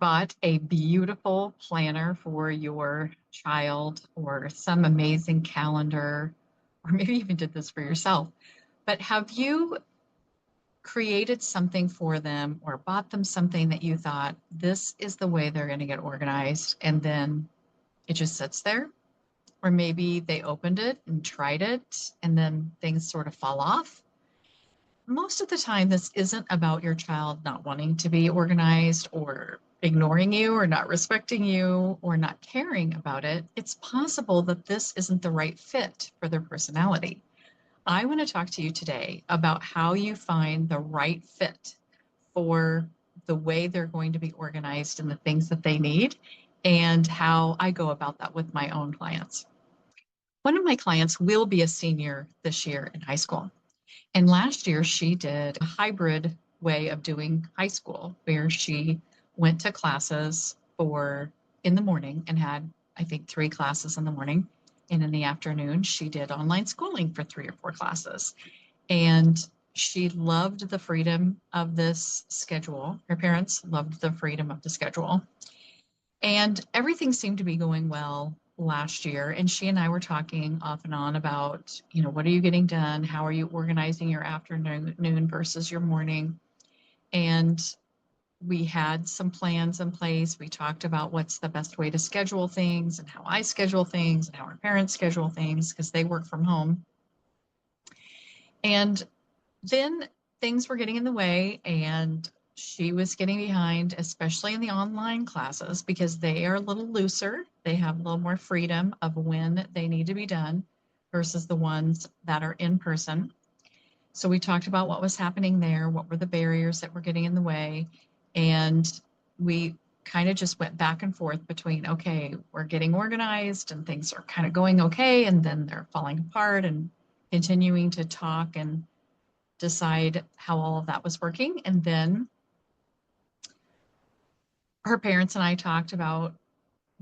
bought a beautiful planner for your child or some amazing calendar, or maybe even did this for yourself, but have you created something for them or bought them something that you thought this is the way they're going to get organized and then it just sits there? Or maybe they opened it and tried it and then things sort of fall off. Most of the time, this isn't about your child not wanting to be organized or ignoring you or not respecting you or not caring about it. It's possible that this isn't the right fit for their personality. I want to talk to you today about how you find the right fit for the way they're going to be organized and the things that they need, and how I go about that with my own clients. One of my clients will be a senior this year in high school. And last year, she did a hybrid way of doing high school where she went to classes for in the morning and had, I think, 3 classes in the morning. And in the afternoon, she did online schooling for 3 or 4 classes. And she loved the freedom of this schedule. Her parents loved the freedom of the schedule. And everything seemed to be going well last year. And she and I were talking off and on about, what are you getting done? How are you organizing your afternoon versus your morning? And we had some plans in place. We talked about what's the best way to schedule things and how I schedule things and how our parents schedule things because they work from home. And then things were getting in the way and she was getting behind, especially in the online classes, because they are a little looser. They have a little more freedom of when they need to be done versus the ones that are in person. So we talked about what was happening there, what were the barriers that were getting in the way. And we kind of just went back and forth between, okay, we're getting organized and things are kind of going okay, and then they're falling apart, and continuing to talk and decide how all of that was working. And then her parents and I talked about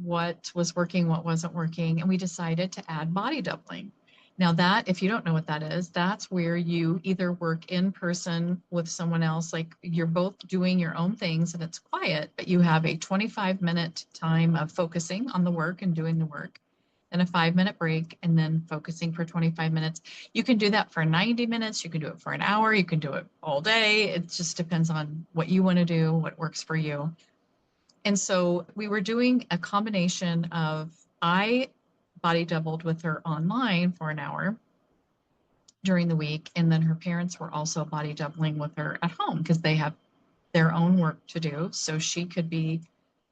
what was working, what wasn't working, and we decided to add body doubling. Now that, if you don't know what that is, that's where you either work in person with someone else, like you're both doing your own things and it's quiet, but you have a 25-minute time of focusing on the work and doing the work, and a 5-minute break, and then focusing for 25 minutes. You can do that for 90 minutes. You can do it for an hour. You can do it all day. It just depends on what you want to do, what works for you. And so we were doing a combination of, I body doubled with her online for an hour during the week. And then her parents were also body doubling with her at home because they have their own work to do. So she could be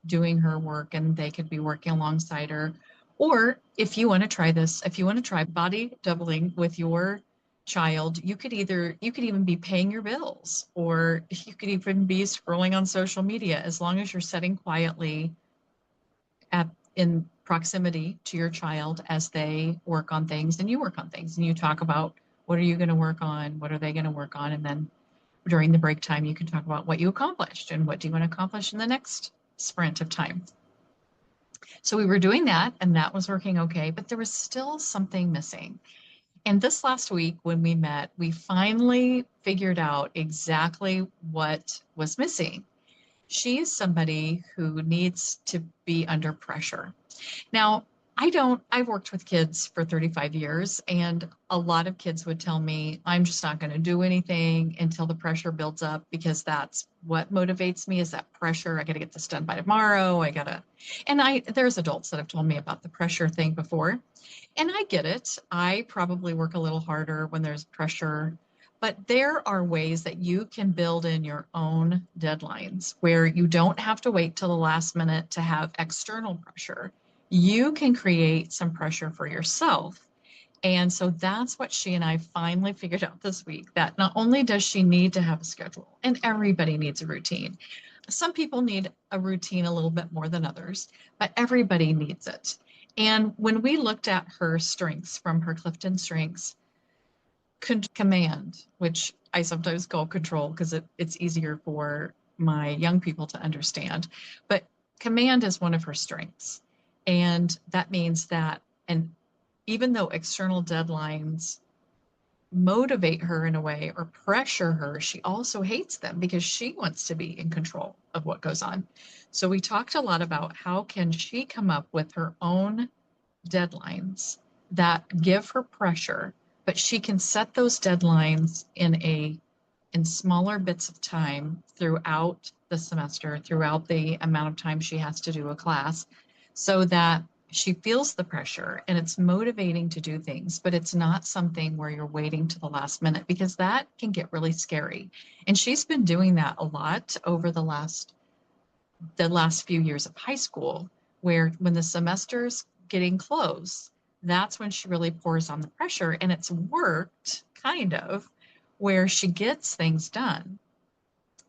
doing her work and they could be working alongside her. Or if you want to try this, if you want to try body doubling with your child, you could even be paying your bills, or you could even be scrolling on social media, as long as you're sitting quietly in proximity to your child as they work on things and you work on things, and you talk about what are you going to work on, what are they going to work on, and then during the break time you can talk about what you accomplished and what do you want to accomplish in the next sprint of time. So we were doing that and that was working okay, but there was still something missing. And this last week when we met, we finally figured out exactly what was missing. She is somebody who needs to be under pressure. Now, I've worked with kids for 35 years, and a lot of kids would tell me, I'm just not going to do anything until the pressure builds up, because that's what motivates me, is that pressure. I got to get this done by tomorrow. There's adults that have told me about the pressure thing before, and I get it. I probably work a little harder when there's pressure, but there are ways that you can build in your own deadlines where you don't have to wait till the last minute to have external pressure. You can create some pressure for yourself. And so that's what she and I finally figured out this week, that not only does she need to have a schedule, and everybody needs a routine. Some people need a routine a little bit more than others, but everybody needs it. And when we looked at her strengths from her Clifton Strengths, command, which I sometimes call control because it's easier for my young people to understand, but command is one of her strengths. And that means that, and even though external deadlines motivate her in a way or pressure her, she also hates them because she wants to be in control of what goes on. So we talked a lot about how can she come up with her own deadlines that give her pressure, but she can set those deadlines in smaller bits of time throughout the semester, throughout the amount of time she has to do a class, so that she feels the pressure and it's motivating to do things, but it's not something where you're waiting to the last minute because that can get really scary. And she's been doing that a lot over the last few years of high school, where when the semester's getting close, that's when she really pours on the pressure. And it's worked kind of where she gets things done,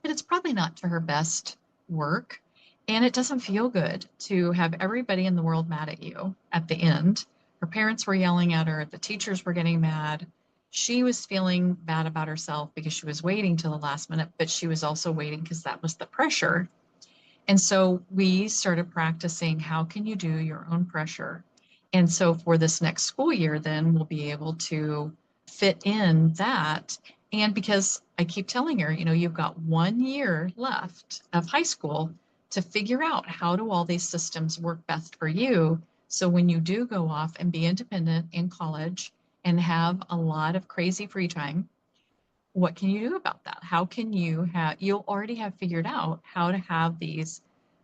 but it's probably not to her best work. And it doesn't feel good to have everybody in the world mad at you at the end. Her parents were yelling at her, the teachers were getting mad. She was feeling bad about herself because she was waiting till the last minute, but she was also waiting because that was the pressure. And so we started practicing how can you do your own pressure. And so for this next school year, then we'll be able to fit in that. And because I keep telling her, you've got 1 year left of high school to figure out how do all these systems work best for you. So when you do go off and be independent in college and have a lot of crazy free time, what can you do about that? How can you'll already have figured out how to have these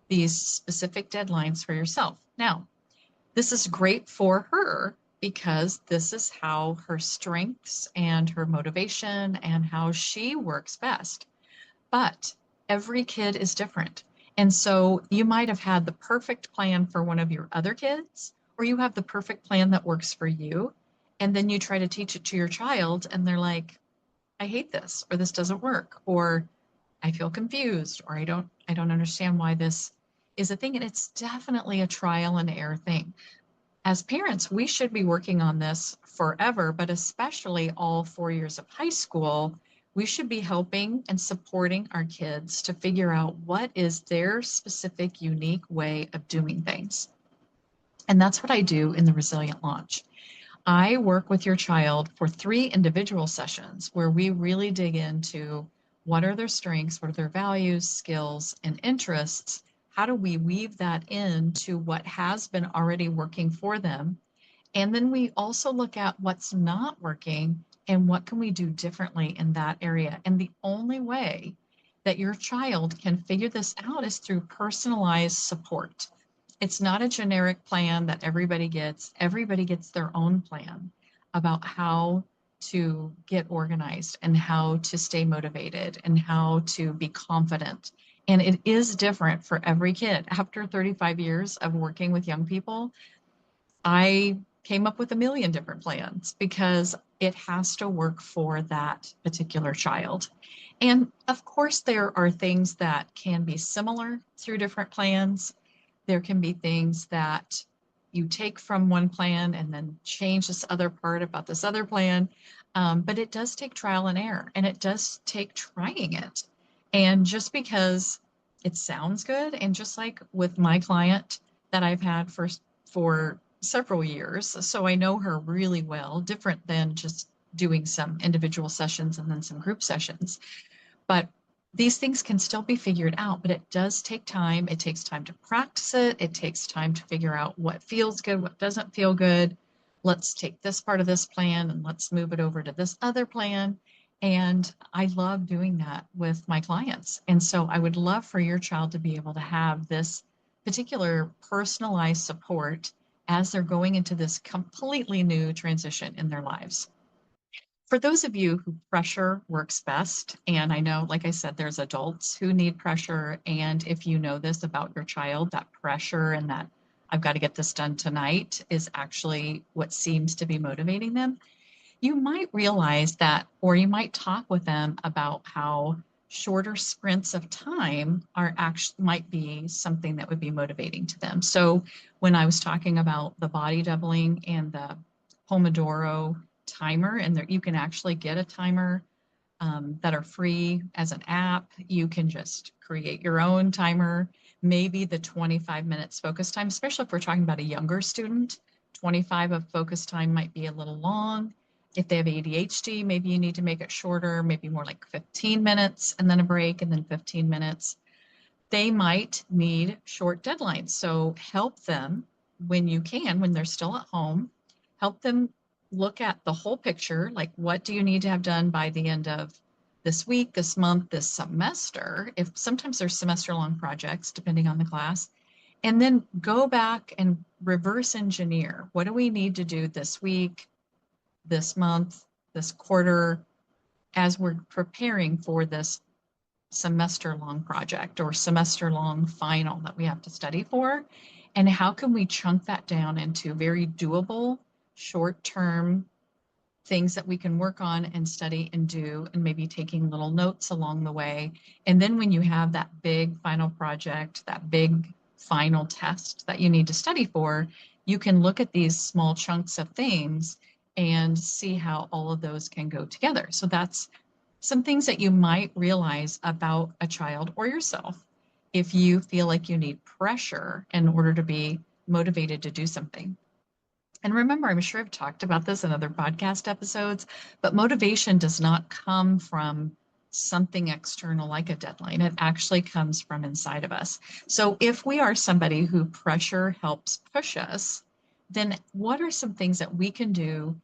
specific deadlines for yourself. Now, this is great for her because this is how her strengths and her motivation and how she works best. But every kid is different. And so you might have had the perfect plan for one of your other kids, or you have the perfect plan that works for you. And then you try to teach it to your child, and they're like, I hate this, or this doesn't work, or I feel confused, or I don't understand why this is a thing. And it's definitely a trial and error thing. As parents, we should be working on this forever, but especially all 4 years of high school, we should be helping and supporting our kids to figure out what is their specific, unique way of doing things. And that's what I do in the Resilient Launch. I work with your child for 3 individual sessions where we really dig into what are their strengths, what are their values, skills, and interests. How do we weave that into what has been already working for them? And then we also look at what's not working and what can we do differently in that area. And the only way that your child can figure this out is through personalized support. It's not a generic plan that everybody gets. Everybody gets their own plan about how to get organized and how to stay motivated and how to be confident. And it is different for every kid. After 35 years of working with young people, I came up with a million different plans because it has to work for that particular child. And of course, there are things that can be similar through different plans. There can be things that you take from one plan and then change this other part about this other plan. But it does take trial and error, and it does take trying it. And just because it sounds good, and just like with my client that I've had for several years, so I know her really well, different than just doing some individual sessions and then some group sessions. But these things can still be figured out, but it does take time. It takes time to practice it. It takes time to figure out what feels good, what doesn't feel good. Let's take this part of this plan and let's move it over to this other plan. And I love doing that with my clients. And so I would love for your child to be able to have this particular personalized support as they're going into this completely new transition in their lives. For those of you who pressure works best, and I know, like I said, there's adults who need pressure. And if you know this about your child, that pressure and that I've got to get this done tonight is actually what seems to be motivating them, you might realize that, or you might talk with them about how shorter sprints of time are actually might be something that would be motivating to them. So when I was talking about the body doubling and the Pomodoro timer, and there, you can actually get a timer that are free as an app. You can just create your own timer, maybe the 25 minutes focus time, especially if we're talking about a younger student. 25 of focus time might be a little long. If they have ADHD, maybe you need to make it shorter, maybe more like 15 minutes and then a break and then 15 minutes. They might need short deadlines. So help them when you can, when they're still at home, help them look at the whole picture. Like, what do you need to have done by the end of this week, this month, this semester? If sometimes there's semester long projects, depending on the class, and then go back and reverse engineer. What do we need to do this week, this month, this quarter, as we're preparing for this semester long project or semester long final that we have to study for? And how can we chunk that down into very doable, short term things that we can work on and study and do, and maybe taking little notes along the way. And then when you have that big final project, that big final test that you need to study for, you can look at these small chunks of things and see how all of those can go together. So that's some things that you might realize about a child or yourself if you feel like you need pressure in order to be motivated to do something. And remember, I'm sure I've talked about this in other podcast episodes, but motivation does not come from something external like a deadline. It actually comes from inside of us. So if we are somebody who pressure helps push us, then what are some things that we can do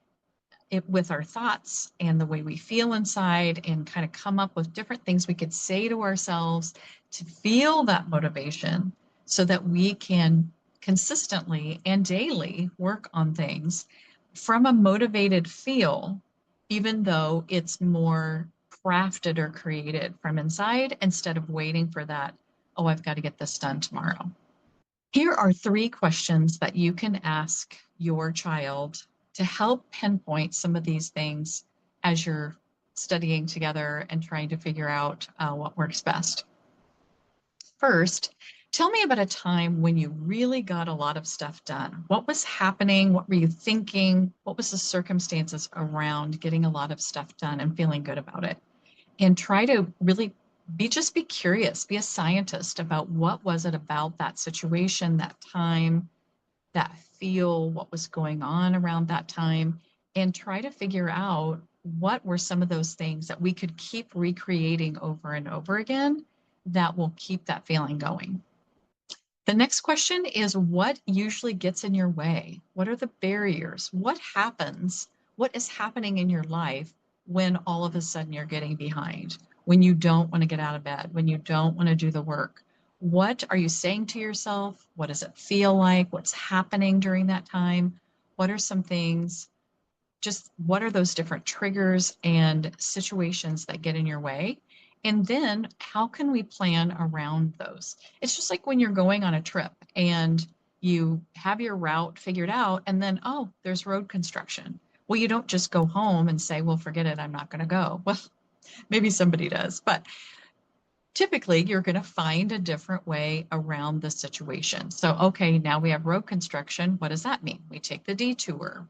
with our thoughts and the way we feel inside, and kind of come up with different things we could say to ourselves to feel that motivation so that we can consistently and daily work on things from a motivated feel, even though it's more crafted or created from inside instead of waiting for that, oh, I've got to get this done tomorrow. Here are 3 questions that you can ask your child to help pinpoint some of these things as you're studying together and trying to figure out what works best. First, tell me about a time when you really got a lot of stuff done. What was happening? What were you thinking? What was the circumstances around getting a lot of stuff done and feeling good about it? And try to really just be curious, be a scientist about what was it about that situation, that time, that feel, what was going on around that time, and try to figure out what were some of those things that we could keep recreating over and over again that will keep that feeling going. The next question is, what usually gets in your way? What are the barriers? What happens? What is happening in your life when all of a sudden you're getting behind? When you don't want to get out of bed, when you don't want to do the work? What are you saying to yourself? What does it feel like? What's happening during that time? What are some things? Just what are those different triggers and situations that get in your way? And then how can we plan around those? It's just like when you're going on a trip and you have your route figured out, and then, oh, there's road construction. Well, you don't just go home and say, well, forget it, I'm not going to go. Well, maybe somebody does, but typically you're going to find a different way around the situation. So, okay, now we have road construction. What does that mean? We take the detour.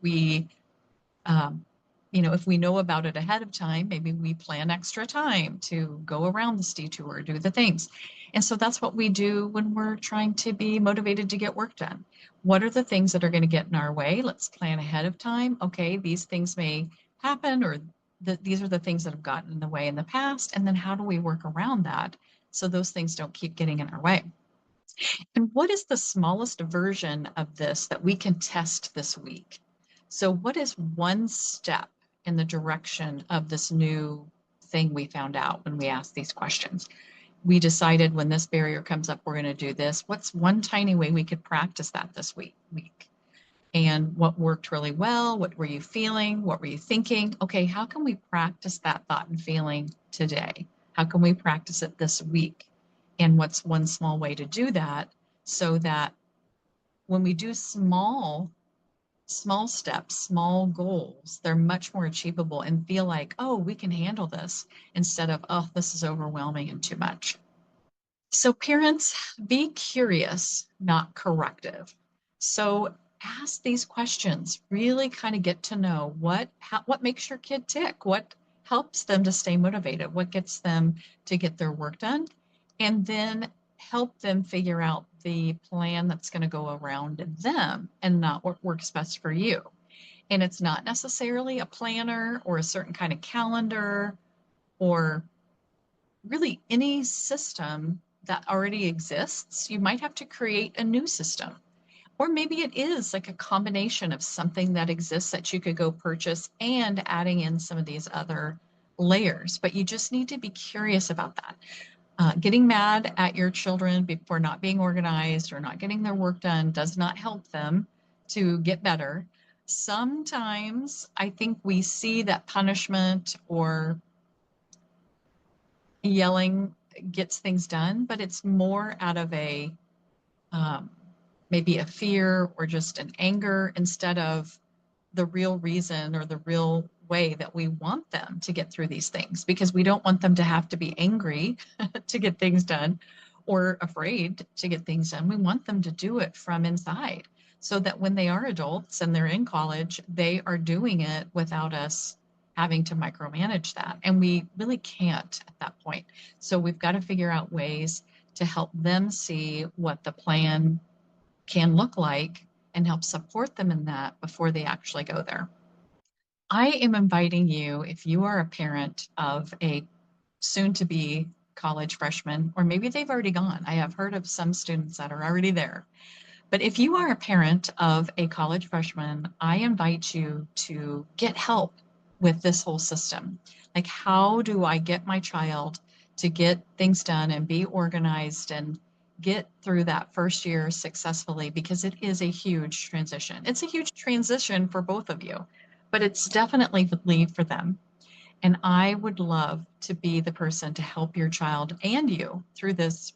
Um, if we know about it ahead of time, maybe we plan extra time to go around this detour, do the things. And so that's what we do when we're trying to be motivated to get work done. What are the things that are going to get in our way? Let's plan ahead of time. Okay, these things may happen, or these are the things that have gotten in the way in the past. And then how do we work around that so those things don't keep getting in our way? And what is the smallest version of this that we can test this week? So what is one step in the direction of this new thing we found out when we asked these questions? We decided when this barrier comes up, we're going to do this. What's one tiny way we could practice that this week? And what worked really well? What were you feeling? What were you thinking? Okay, how can we practice that thought and feeling today? How can we practice it this week? And what's one small way to do that so that when we do small steps, small goals, they're much more achievable and feel like, oh, we can handle this, instead of, oh, this is overwhelming and too much. So parents, be curious, not corrective. So ask these questions, really kind of get to know what makes your kid tick, what helps them to stay motivated, what gets them to get their work done, and then help them figure out the plan that's going to go around them and not what works best for you. And it's not necessarily a planner or a certain kind of calendar or really any system that already exists. You might have to create a new system. Or maybe it is like a combination of something that exists that you could go purchase and adding in some of these other layers. But you just need to be curious about that. Getting mad at your children for not being organized or not getting their work done does not help them to get better. Sometimes I think we see that punishment or yelling gets things done, but it's more out of a um, maybe a fear or just an anger instead of the real reason or the real way that we want them to get through these things, because we don't want them to have to be angry to get things done or afraid to get things done. We want them to do it from inside so that when they are adults and they're in college, they are doing it without us having to micromanage that. And we really can't at that point. So we've got to figure out ways to help them see what the plan can look like and help support them in that before they actually go there. I am inviting you, if you are a parent of a soon to be college freshman, or maybe they've already gone. I have heard of some students that are already there. But if you are a parent of a college freshman, I invite you to get help with this whole system. Like, how do I get my child to get things done and be organized and get through that first year successfully? Because it is a huge transition. It's a huge transition for both of you, but it's definitely the lead for them. And I would love to be the person to help your child and you through this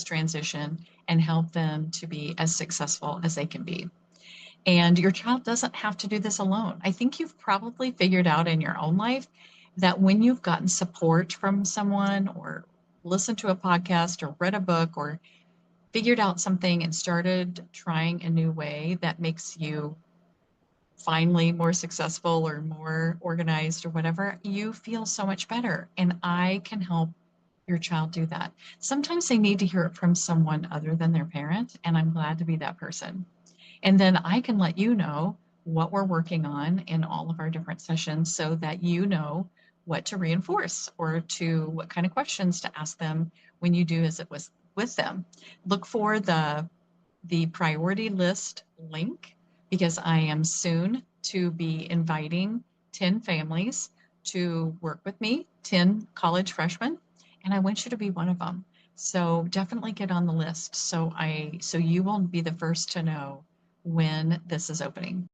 transition and help them to be as successful as they can be. And your child doesn't have to do this alone. I think you've probably figured out in your own life that when you've gotten support from someone or listened to a podcast or read a book or figured out something and started trying a new way that makes you finally more successful or more organized or whatever, you feel so much better. And I can help your child do that. Sometimes they need to hear it from someone other than their parent, and I'm glad to be that person. And then I can let you know what we're working on in all of our different sessions so that you know what to reinforce or to what kind of questions to ask them when you do visit with them. Look for the priority list link because I am soon to be inviting 10 families to work with me, 10 college freshmen, and I want you to be one of them. So definitely get on the list so you will be the first to know when this is opening.